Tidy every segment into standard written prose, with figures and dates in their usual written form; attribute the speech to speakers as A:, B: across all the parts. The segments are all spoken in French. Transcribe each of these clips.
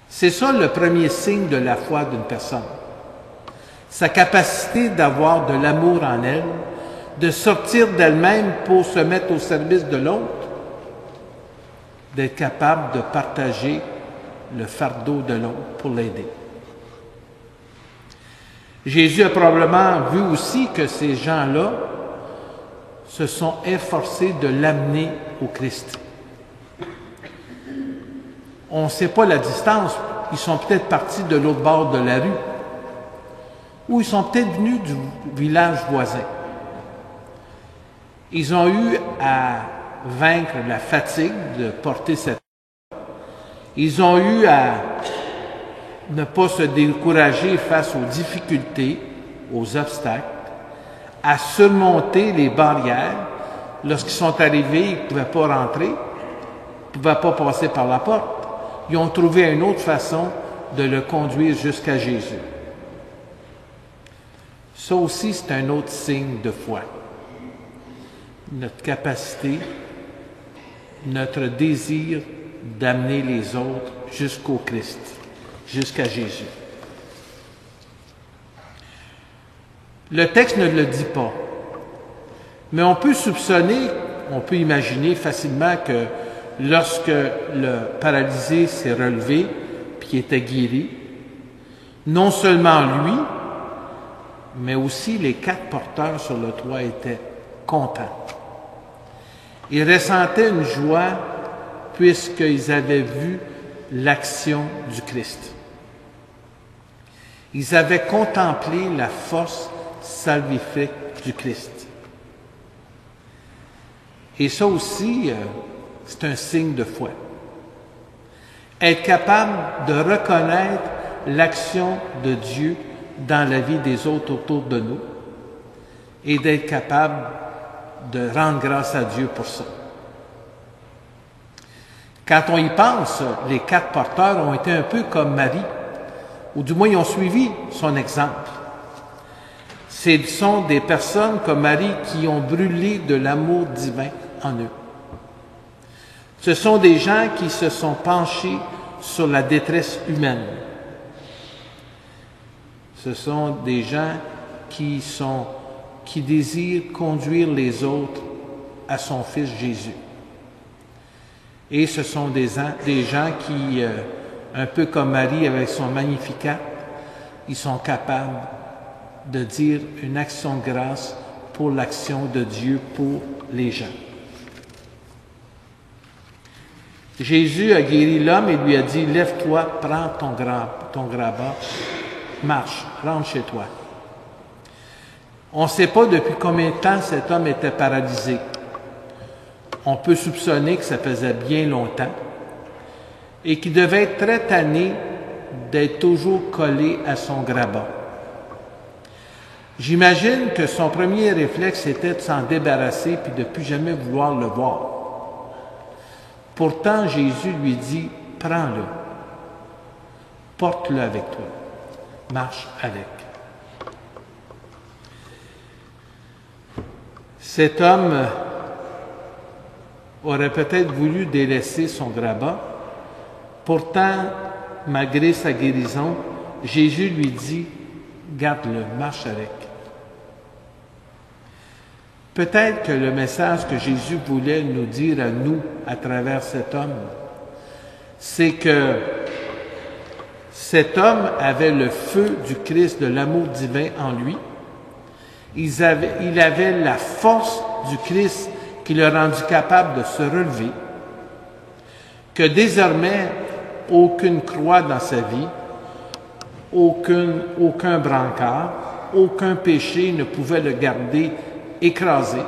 A: C'est ça le premier signe de la foi d'une personne. Sa capacité d'avoir de l'amour en elle, de sortir d'elle-même pour se mettre au service de l'autre, d'être capable de partager le fardeau de l'autre pour l'aider. Jésus a probablement vu aussi que ces gens-là se sont efforcés de l'amener au Christ. On ne sait pas la distance, ils sont peut-être partis de l'autre bord de la rue, ou ils sont peut-être venus du village voisin. Ils ont eu à vaincre la fatigue de porter cette... Ils ont eu à ne pas se décourager face aux difficultés, aux obstacles, à surmonter les barrières. Lorsqu'ils sont arrivés, ils ne pouvaient pas rentrer, ils ne pouvaient pas passer par la porte. Ils ont trouvé une autre façon de le conduire jusqu'à Jésus. Ça aussi, c'est un autre signe de foi. Notre capacité, notre désir d'amener les autres jusqu'au Christ, jusqu'à Jésus. Le texte ne le dit pas, mais on peut soupçonner, on peut imaginer facilement que lorsque le paralysé s'est relevé puis était guéri, non seulement lui, mais aussi les 4 porteurs sur le toit étaient contents. Ils ressentaient une joie puisqu'ils avaient vu l'action du Christ. Ils avaient contemplé la force salvifique du Christ. Et ça aussi, c'est un signe de foi. Être capable de reconnaître l'action de Dieu dans la vie des autres autour de nous et d'être capable de rendre grâce à Dieu pour ça. Quand on y pense, les 4 porteurs ont été un peu comme Marie, ou du moins ils ont suivi son exemple. Ce sont des personnes comme Marie qui ont brûlé de l'amour divin en eux. Ce sont des gens qui se sont penchés sur la détresse humaine. Ce sont des gens qui désirent conduire les autres à son Fils Jésus. Et ce sont des gens qui, un peu comme Marie avec son Magnificat, ils sont capables de dire une action de grâce pour l'action de Dieu pour les gens. Jésus a guéri l'homme et lui a dit, « Lève-toi, prends ton grabat, marche, rentre chez toi. » On ne sait pas depuis combien de temps cet homme était paralysé. On peut soupçonner que ça faisait bien longtemps et qu'il devait être très tanné d'être toujours collé à son grabat. J'imagine que son premier réflexe était de s'en débarrasser puis de ne plus jamais vouloir le voir. Pourtant, Jésus lui dit, « Prends-le, porte-le avec toi, marche avec. » Cet homme aurait peut-être voulu délaisser son grabat. Pourtant, malgré sa guérison, Jésus lui dit, « Garde-le, marche avec. » Peut-être que le message que Jésus voulait nous dire à nous à travers cet homme, c'est que cet homme avait le feu du Christ, de l'amour divin en lui. Il avait la force du Christ qui l'a rendu capable de se relever, que désormais, aucune croix dans sa vie, aucun brancard, aucun péché ne pouvait le garder écrasé,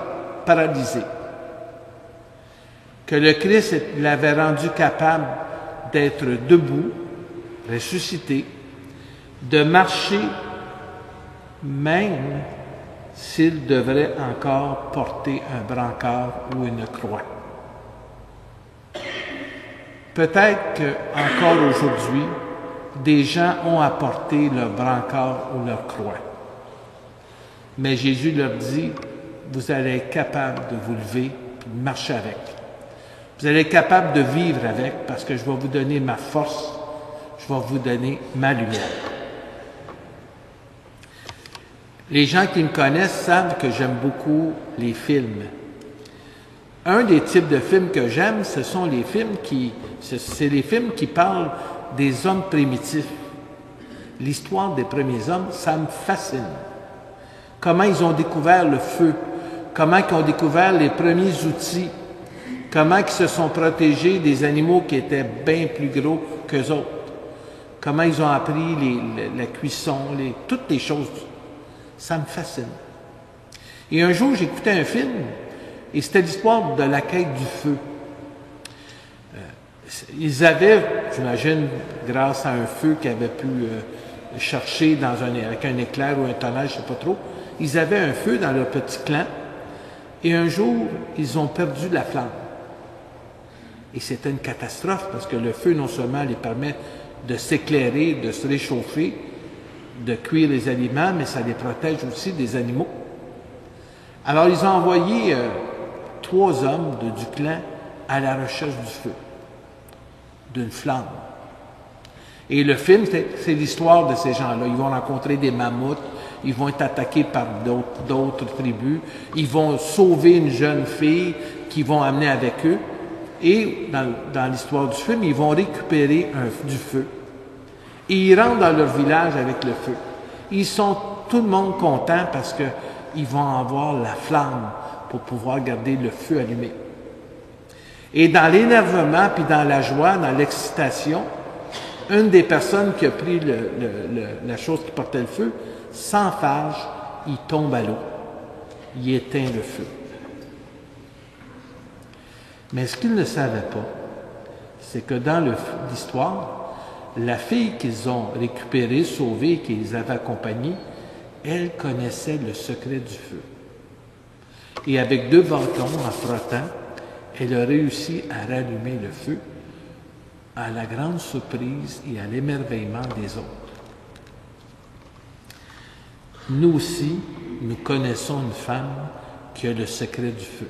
A: paralysé. Que le Christ l'avait rendu capable d'être debout, ressuscité, de marcher, même s'il devrait encore porter un brancard ou une croix. Peut-être qu'encore aujourd'hui, des gens ont apporté leur brancard ou leur croix. Mais Jésus leur dit, vous allez être capable de vous lever et de marcher avec. Vous allez être capable de vivre avec parce que je vais vous donner ma force. je vais vous donner ma lumière. Les gens qui me connaissent savent que j'aime beaucoup les films. Un des types de films que j'aime, ce sont les films qui parlent des hommes primitifs. L'histoire des premiers hommes, ça me fascine. Comment ils ont découvert le feu, comment ils ont découvert les premiers outils, comment ils se sont protégés des animaux qui étaient bien plus gros qu'eux autres, comment ils ont appris la cuisson, toutes les choses. Ça me fascine. Et un jour, j'écoutais un film, et c'était l'histoire de la quête du feu. Ils avaient, j'imagine, grâce à un feu qu'ils avaient pu chercher avec un éclair ou un tonnerre, je ne sais pas trop, ils avaient un feu dans leur petit clan, et un jour, ils ont perdu la flamme. Et c'était une catastrophe, parce que le feu, non seulement les permet de s'éclairer, de se réchauffer, de cuire les aliments, mais ça les protège aussi des animaux. Alors, ils ont envoyé 3 hommes du clan à la recherche du feu, d'une flamme. Et le film, c'est l'histoire de ces gens-là. Ils vont rencontrer des mammouths, ils vont être attaqués par d'autres tribus, ils vont sauver une jeune fille qu'ils vont amener avec eux. Et dans l'histoire du film, ils vont récupérer du feu. Et ils rentrent dans leur village avec le feu. Ils sont tout le monde content parce qu'ils vont avoir la flamme pour pouvoir garder le feu allumé. Et dans l'énervement, puis dans la joie, dans l'excitation, une des personnes qui a pris la chose qui portait le feu, s'enfarge, il tombe à l'eau. Il éteint le feu. Mais ce qu'ils ne savaient pas, c'est que dans l'histoire, la fille qu'ils ont récupérée, sauvée, qu'ils avaient accompagnée, elle connaissait le secret du feu. Et avec 2 bâtons, en frottant, elle a réussi à rallumer le feu, à la grande surprise et à l'émerveillement des autres. Nous aussi, nous connaissons une femme qui a le secret du feu,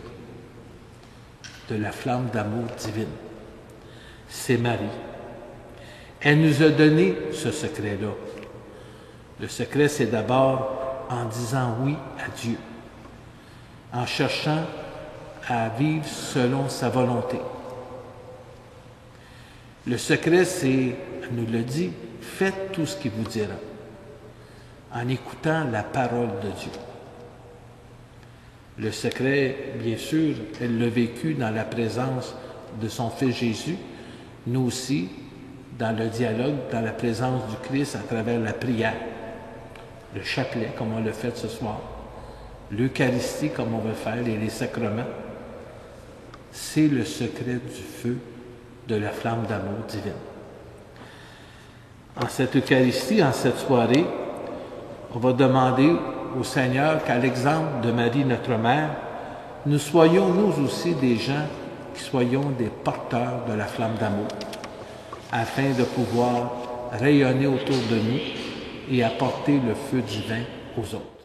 A: de la flamme d'amour divine. C'est Marie. Elle nous a donné ce secret-là. Le secret, c'est d'abord en disant oui à Dieu, en cherchant à vivre selon sa volonté. Le secret, c'est, elle nous le dit, faites tout ce qu'il vous dira, en écoutant la parole de Dieu. Le secret, bien sûr, elle l'a vécu dans la présence de son Fils Jésus, nous aussi, dans le dialogue, dans la présence du Christ à travers la prière, le chapelet, comme on l'a fait ce soir, l'Eucharistie, comme on va faire, et les sacrements. C'est le secret du feu de la flamme d'amour divine. En cette Eucharistie, en cette soirée, on va demander au Seigneur qu'à l'exemple de Marie, notre Mère, nous soyons nous aussi des gens qui soyons des porteurs de la flamme d'amour, afin de pouvoir rayonner autour de nous et apporter le feu divin aux autres.